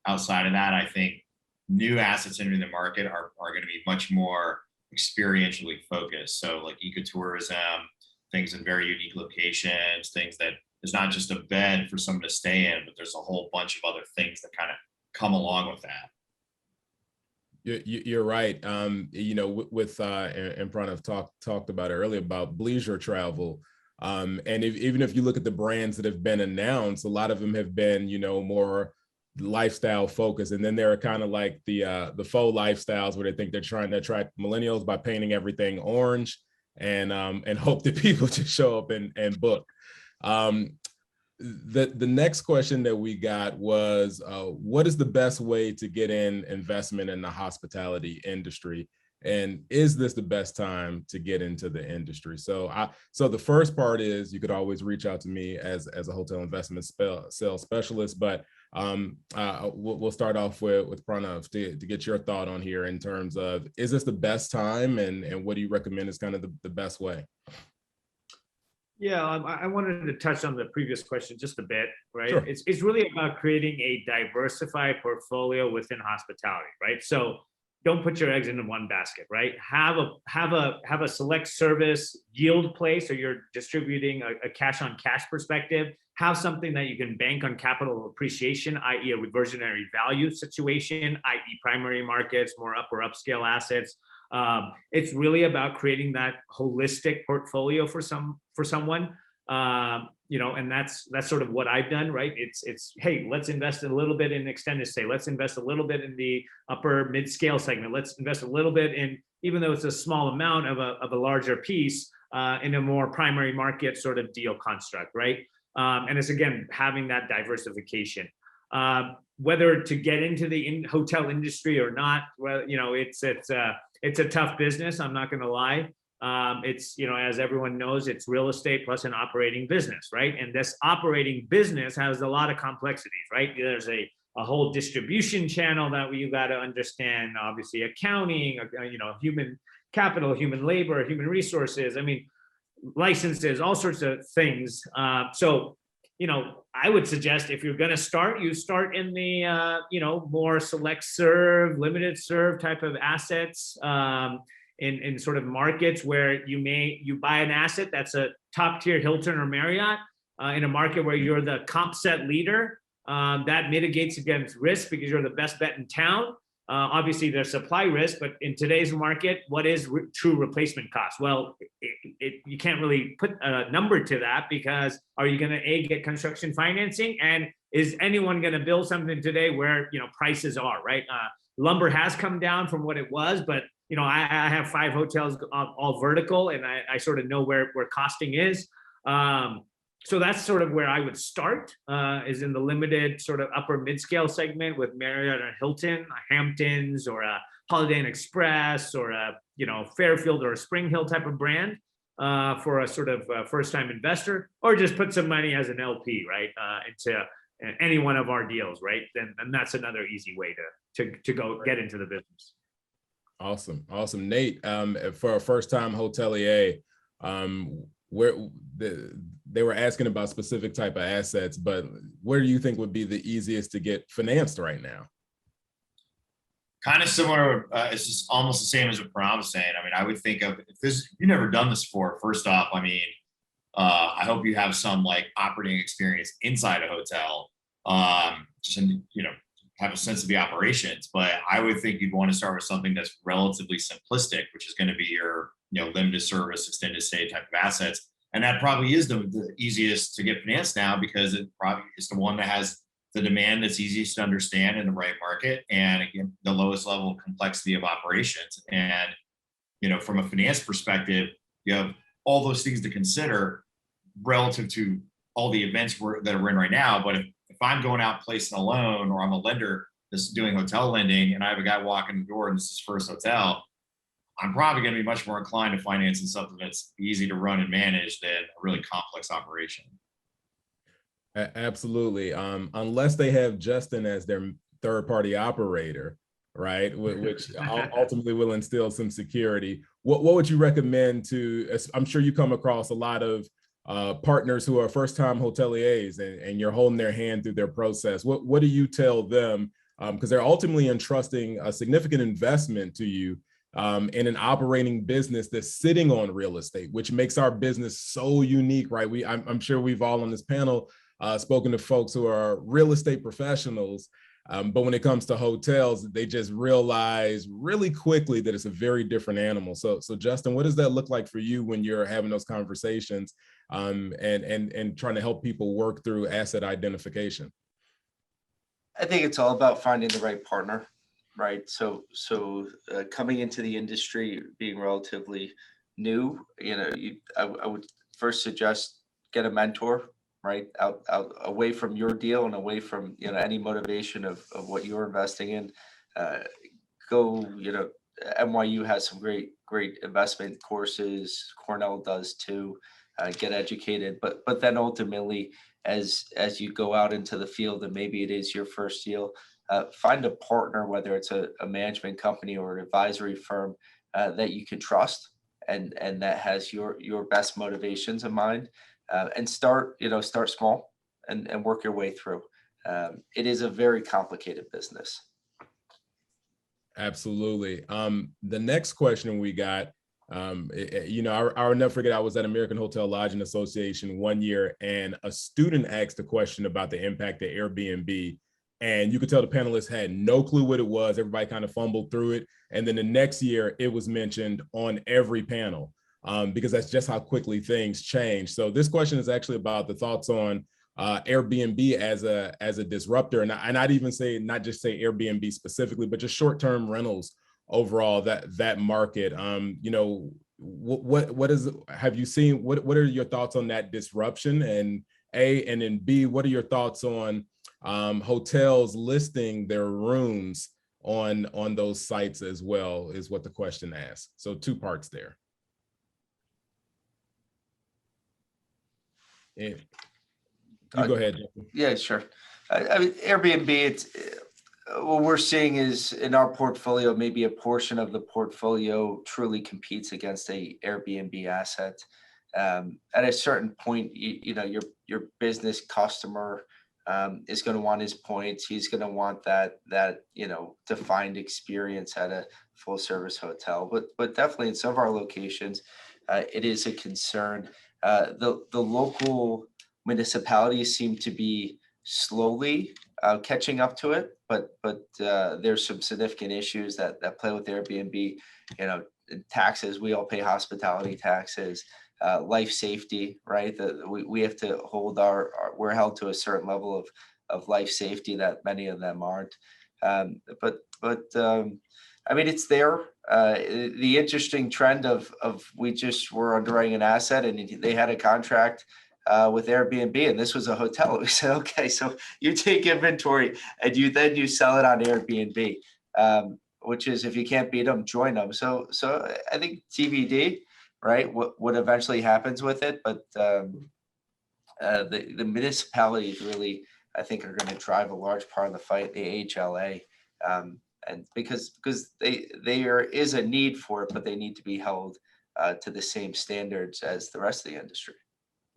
Outside of that, I think new assets entering the market are going to be much more experientially focused. So like ecotourism, things in very unique locations, things that is not just a bed for someone to stay in, but there's a whole bunch of other things that kind of come along with that. You're right. You know, with and Pranav talked about it earlier about leisure travel. And even if you look at the brands that have been announced, a lot of them have been, you know, more lifestyle focused. And then there are kind of like the faux lifestyles where they think they're trying to attract millennials by painting everything orange and hope that people just show up and book. The next question that we got was, what is the best way to get in investment in the hospitality industry? And is this the best time to get into the industry? So the first part is you could always reach out to me as a hotel investment sales specialist, but we'll start off with Pranav to get your thought on here in terms of, is this the best time and what do you recommend is kind of the best way? Yeah, I wanted to touch on the previous question just a bit, right? Sure. It's really about creating a diversified portfolio within hospitality, right? So don't put your eggs into one basket, right? Have a select service yield play, so you're distributing a cash on cash perspective. Have something that you can bank on capital appreciation, i.e. a reversionary value situation, i.e. primary markets, more upper upscale assets. It's really about creating that holistic portfolio for someone, you know, and that's sort of what I've done, right? It's hey, let's invest a little bit in extended stay. Let's invest a little bit in the upper mid-scale segment. Let's invest a little bit in, even though it's a small amount of a larger piece, in a more primary market sort of deal construct, right? And it's again having that diversification. Whether to get into the hotel industry or not, well, you know, it's a tough business. I'm not going to lie. It's, you know, as everyone knows, it's real estate plus an operating business, right? And this operating business has a lot of complexities, right? There's a whole distribution channel that you got to understand, obviously accounting, you know, human capital, human labor, human resources. I mean, licenses, all sorts of things. So, you know, I would suggest if you're going to start, you start in the, you know, more select serve, limited serve type of assets, in sort of markets where you buy an asset that's a top tier Hilton or Marriott, in a market where you're the comp set leader, that mitigates against risk because you're the best bet in town. Obviously there's supply risk, but in today's market, what is true replacement cost? Well, you can't really put a number to that because are you going to get construction financing? And is anyone going to build something today where, you know, prices are, right? Lumber has come down from what it was, but, you know, I have 5 hotels all vertical and I sort of know where costing is. So that's sort of where I would start, is in the limited sort of upper mid-scale segment with Marriott or Hilton, a Hamptons or a Holiday Inn Express or a, you know, Fairfield or a Spring Hill type of brand, for a sort of first-time investor, or just put some money as an LP, right, into any one of our deals, right? And that's another easy way to go get into the business. Awesome. Nate, for a first-time hotelier, where they were asking about specific type of assets, but where do you think would be the easiest to get financed right now? Kind of similar. It's just almost the same as what Pranav was saying. I mean, I would think of if you've never done this before. First off, I mean, I hope you have some like operating experience inside a hotel, just in, have a sense of the operations. But I would think you'd want to start with something that's relatively simplistic, which is going to be your limited service, extended stay type of assets, and that probably is the easiest to get financed now because it probably is the one that has the demand that's easiest to understand in the right market, and again, the lowest level of complexity of operations. And from a finance perspective, you have all those things to consider relative to all the events that we're in right now. But if I'm going out placing a loan, or I'm a lender that's doing hotel lending, and I have a guy walking the door and this is his first hotel, I'm probably going to be much more inclined to financing something that's easy to run and manage than a really complex operation. Absolutely. Unless they have Justin as their third-party operator, right? Which ultimately will instill some security. What would you recommend to, I'm sure you come across a lot of partners who are first-time hoteliers and you're holding their hand through their process. What do you tell them? Because they're ultimately entrusting a significant investment to you in an operating business that's sitting on real estate, which makes our business so unique, right? I'm sure we've all on this panel spoken to folks who are real estate professionals, but when it comes to hotels, they just realize really quickly that it's a very different animal. So Justin, what does that look like for you when you're having those conversations and trying to help people work through asset identification? I think it's all about finding the right partner, right? So coming into the industry, being relatively new, I would first suggest get a mentor, right? Out away from your deal and away from any motivation of what you're investing in. Go, NYU has some great investment courses. Cornell does too. Get educated, but then ultimately, as you go out into the field and maybe it is your first deal, find a partner, whether it's a management company or an advisory firm that you can trust and that has your best motivations in mind. And start small and work your way through. It is a very complicated business. Absolutely. The next question we got, I'll never forget, I was at American Hotel Lodging Association one year and a student asked a question about the impact of Airbnb. And you could tell the panelists had no clue what it was. Everybody kind of fumbled through it. And then the next year it was mentioned on every panel. Because that's just how quickly things change. So this question is actually about the thoughts on Airbnb as a disruptor, and not just say Airbnb specifically, but just short-term rentals overall. That market. What have you seen? What are your thoughts on that disruption? And then B, what are your thoughts on hotels listing their rooms on those sites as well? Is what the question asks. So two parts there. You go ahead. Yeah, sure. I mean, Airbnb, it's what we're seeing is in our portfolio, maybe a portion of the portfolio truly competes against a Airbnb asset. At a certain point, your business customer is going to want his points. He's going to want that defined experience at a full service hotel. But definitely in some of our locations, it is a concern. The local municipalities seem to be slowly catching up to it, but there's some significant issues that play with Airbnb. Taxes, we all pay hospitality taxes, life safety, right? We have to hold we're held to a certain level of life safety that many of them aren't. But I mean, it's there. The interesting trend of we just were underwriting an asset and they had a contract with Airbnb and this was a hotel. We said, okay, so you take inventory and you sell it on Airbnb, which is, if you can't beat them, join them. So I think TBD, right? What eventually happens with it, but the municipalities really, I think, are going to drive a large part of the fight. The HLA. And because there is a need for it, but they need to be held to the same standards as the rest of the industry.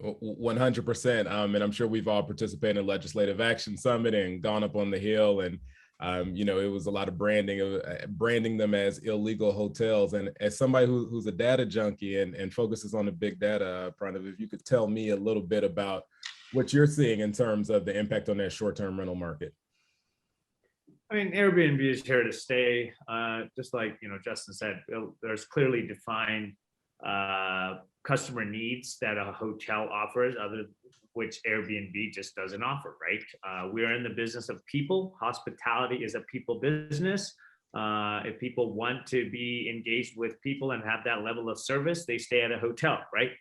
100%. And I'm sure we've all participated in Legislative Action Summit and gone up on the Hill. And You know, it was a lot of branding them as illegal hotels. And as somebody who's a data junkie and focuses on the big data, Pranav, if you could tell me a little bit about what you're seeing in terms of the impact on that short-term rental market. I mean, Airbnb is here to stay. Just like, you know, Justin said, there's clearly defined customer needs that a hotel offers, other which Airbnb just doesn't offer, right? We're in the business of people. Hospitality is a people business. If people want to be engaged with people and have that level of service, they stay at a hotel, right?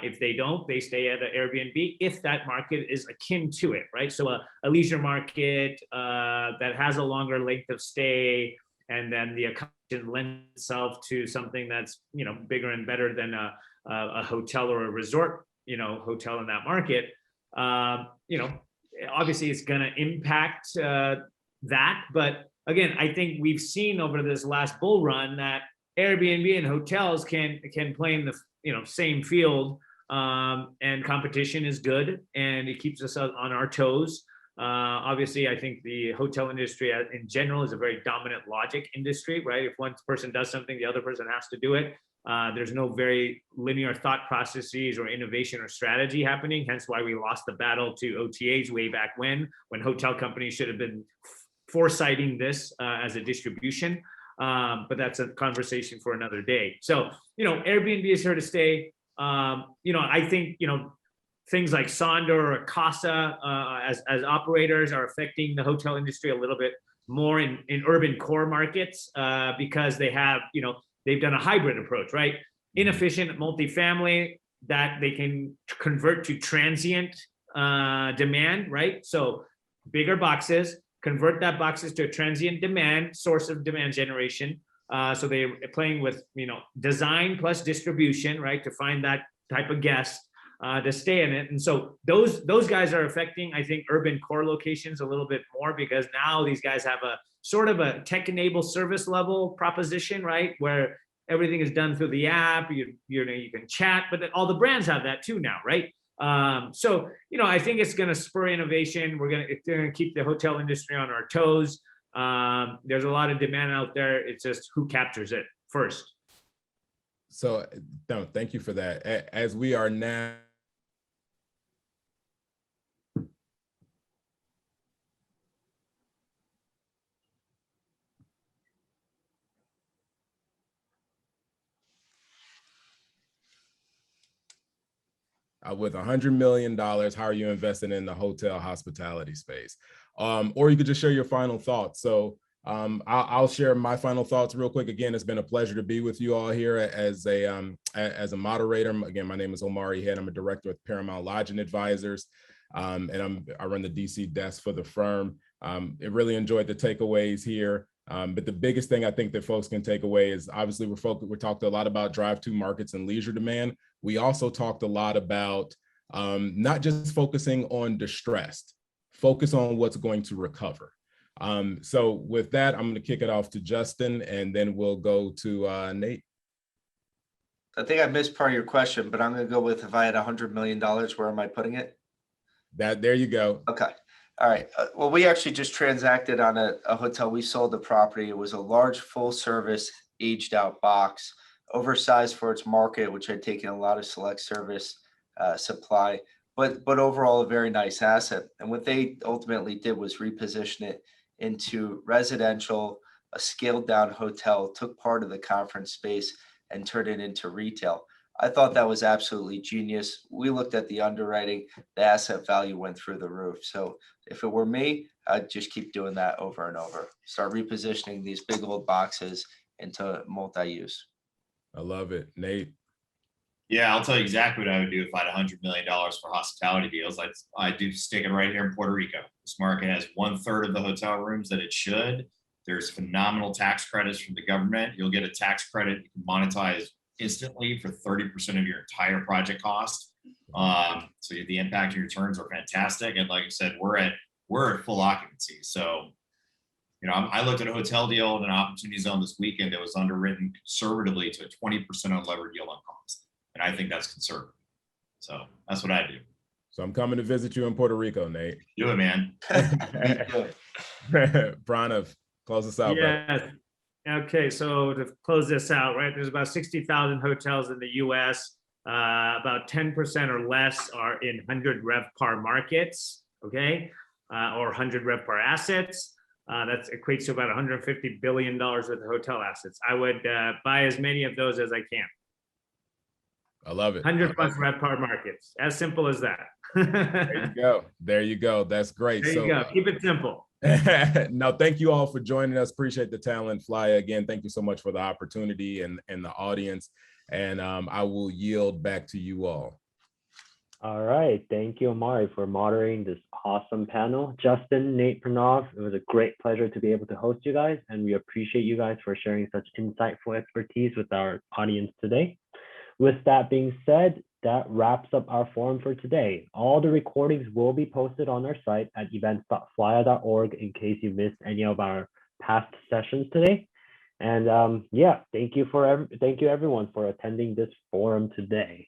If they don't, they stay at an Airbnb if that market is akin to it, right? So a leisure market that has a longer length of stay, and then the accommodation lends itself to something that's, you know, bigger and better than a hotel or a resort, you know, hotel in that market. You know, obviously it's going to impact that, but again, I think we've seen over this last bull run that Airbnb and hotels can play in the, you know, same field, and competition is good and it keeps us on our toes. Obviously, I think the hotel industry in general is a very dominant logic industry, right? If one person does something, the other person has to do it. There's no very linear thought processes or innovation or strategy happening. Hence why we lost the battle to OTAs way back when hotel companies should have been foresighting this as a distribution. But that's a conversation for another day. So, you know, Airbnb is here to stay. You know, I think, you know, things like Sonder or Casa as operators are affecting the hotel industry a little bit more in urban core markets because they have, you know, they've done a hybrid approach, right? Inefficient multifamily that they can convert to transient demand, right? So bigger boxes, convert that boxes to a transient demand, source of demand generation. So they're playing with, you know, design plus distribution, right? To find that type of guest to stay in it. And so those guys are affecting, I think, urban core locations a little bit more because now these guys have a sort of a tech-enabled service level proposition, right? Where everything is done through the app, you can chat, but all the brands have that too now, right? So, you know, I think it's going to spur innovation. It's going to keep the hotel industry on our toes. There's a lot of demand out there. It's just who captures it first. So, no, thank you for that. As we are now with $100 million, how are you investing in the hotel hospitality space? Or you could just share your final thoughts. So I'll share my final thoughts real quick. Again, it's been a pleasure to be with you all here as a moderator. Again, my name is Omari Head. I'm a director with Paramount Lodging Advisors, and I run the DC desk for the firm. I really enjoyed the takeaways here. But the biggest thing I think that folks can take away is obviously we talked a lot about drive-to markets and leisure demand. We also talked a lot about not just focusing on distressed, focus on what's going to recover. So with that, I'm going to kick it off to Justin, and then we'll go to Nate. I think I missed part of your question, but I'm going to go with if I had $100 million, where am I putting it? There you go. Okay. All right. Well, we actually just transacted on a hotel. We sold the property. It was a large full service aged out box, oversized for its market, which had taken a lot of select service supply, but overall a very nice asset. And what they ultimately did was reposition it into residential, a scaled down hotel, took part of the conference space and turned it into retail. I thought that was absolutely genius. We looked at the underwriting, the asset value went through the roof. So if it were me, I'd just keep doing that over and over. Start repositioning these big old boxes into multi-use. I love it. Nate. Yeah, I'll tell you exactly what I would do if I had $100 million for hospitality deals. I'd do stick it right here in Puerto Rico. This market has 1/3 of the hotel rooms that it should. There's phenomenal tax credits from the government. You'll get a tax credit you can monetize instantly for 30% of your entire project cost. So the impact and returns are fantastic. And like I said, we're at full occupancy. So, you know, I looked at a hotel deal in an opportunity zone this weekend that was underwritten conservatively to a 20% unlevered yield on cost. And I think that's conservative. So that's what I do. So I'm coming to visit you in Puerto Rico, Nate. Do it, man. Pranav, close us out, brother. Yes. Okay, so to close this out, right, there's about 60,000 hotels in the US. About 10% or less are in 100 RevPAR markets, okay, or 100 RevPAR assets. That equates to about $150 billion worth of hotel assets. I would buy as many of those as I can. I love it. 100 plus RevPAR markets, as simple as that. There you go. There you go. That's great. There you go. Keep it simple. No, thank you all for joining us. Appreciate the talent flyer again. Thank you so much for the opportunity and the audience. And I will yield back to you all. All right. Thank you, Omari, for moderating this awesome panel. Justin, Nate, Pranav, it was a great pleasure to be able to host you guys, and we appreciate you guys for sharing such insightful expertise with our audience today. With that being said, that wraps up our forum for today. All the recordings will be posted on our site at events.flya.org in case you missed any of our past sessions today. And yeah, thank you everyone for attending this forum today.